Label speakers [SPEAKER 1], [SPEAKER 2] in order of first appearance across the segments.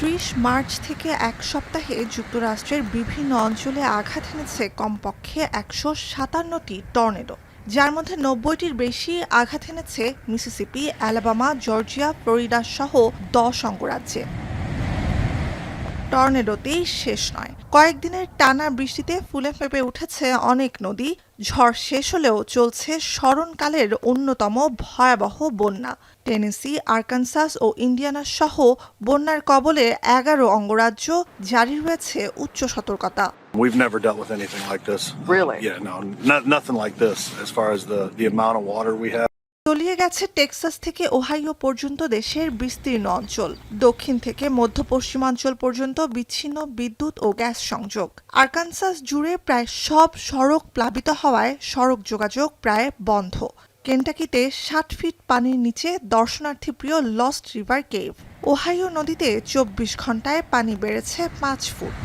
[SPEAKER 1] ৩০ March থেকে এক সপ্তাহে যুক্তরাষ্ট্রের বিভিন্ন অঞ্চলে আঘাত এনেছে কমপক্ষে ১৫৭টি টর্নেডো, যার মধ্যে ৯০টির বেশি আঘাত এনেছে মিসিসিপি, অ্যালাবামা, জর্জিয়া, ফ্লোরিডা সহ ১০ অঙ্গরাজ্যে। টর্নেডোতেই শেষ নয়, কয়েকদিনের টানা বৃষ্টিতে ফুলে ফেঁপে উঠেছে অনেক নদী। ঝড় শেষ হলেও চলছে স্মরণকালের অন্যতম ভয়াবহ বন্যা। টেনেসি, আরকানসাস ও ইন্ডিয়ানা সহ বন্যার কবলে ১১ অঙ্গরাজ্য, জারি রয়েছে উচ্চ সতর্কতা।
[SPEAKER 2] We've never dealt with anything like this.
[SPEAKER 3] Really?
[SPEAKER 2] Yeah, no, nothing like this as far as the amount of water we have.
[SPEAKER 1] তলিয়ে গেছে টেক্সাস থেকে ওহাইও পর্যন্ত দেশের বিস্তীর্ণ অঞ্চল। দক্ষিণ থেকে মধ্য পশ্চিমাঞ্চল পর্যন্ত বিচ্ছিন্ন বিদ্যুৎ ও গ্যাস সংযোগ। আরকানসাস জুড়ে প্রায় সব সড়ক প্লাবিত হওয়ায় সড়ক যোগাযোগ প্রায় বন্ধ। কেন্টাকিতে ৬০ ফিট পানির নিচে দর্শনার্থী প্রিয় লস্ট রিভার কেভ। ওহাইও নদীতে ২৪ ঘন্টায় পানি বেড়েছে ৫ ফুট।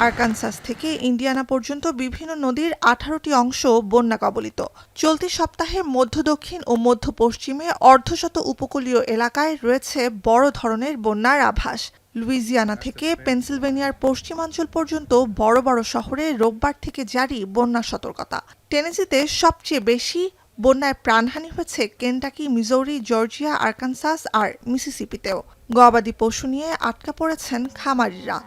[SPEAKER 1] আরকানসাস থেকে ইন্ডিয়ানা পর্যন্ত বিভিন্ন নদীর ১৮টি অংশ বন্যা কবলিত। চলতি সপ্তাহে মধ্য দক্ষিণ ও মধ্য পশ্চিমে অর্ধশত উপকূলীয় এলাকায় রয়েছে বড় ধরনের বন্যার আভাস। লুইজিয়ানা থেকে পেনসিলভেনিয়ার পশ্চিমাঞ্চল পর্যন্ত বড় বড় শহরে রোববার থেকে জারি বন্যা সতর্কতা। টেনেসিতে সবচেয়ে বেশি বন্যায় প্রাণহানি হয়েছে কেন্টাকি, মিজৌরি, জর্জিয়া, আরকানসাস আর মিসিসিপিতেও। গবাদি পশু নিয়ে আটকা পড়েছেন খামারিরা।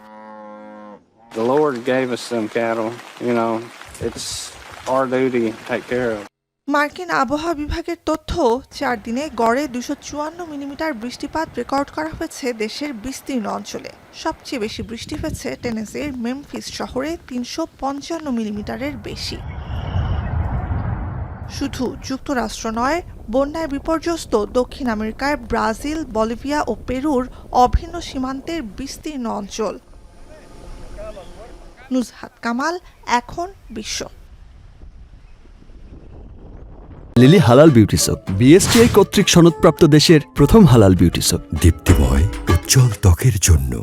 [SPEAKER 4] The Lord gave us some cattle, it's our duty to take care of.
[SPEAKER 1] মার্কিন আবহাওয়া বিভাগের তথ্য, ৪ দিনে গড়ে ২৫৪ মিলিমিটার বৃষ্টিপাত রেকর্ড করা হয়েছে দেশের বিস্তীর্ণ অঞ্চলে। সবচেয়ে বেশি বৃষ্টি হয়েছে টেনেসির মেমফিস শহরে ৩৫৫ মিলিমিটারের বেশি। শুধু যুক্তরাষ্ট্র নয়, বন্যায় বিপর্যস্ত দক্ষিণ আমেরিকার ব্রাজিল, বলিভিয়া ও পেরুর অভিন্ন সীমান্তের বিস্তীর্ণ অঞ্চল। নুজহাত কামাল, এখন বিশ্ব।
[SPEAKER 5] লিলি হালাল বিউটি সোপ, বিএসটিআই কর্তৃক সনদপ্রাপ্ত দেশের প্রথম হালাল বিউটি সোপ।
[SPEAKER 6] দীপ্তিময় উজ্জ্বল ত্বকের জন্য।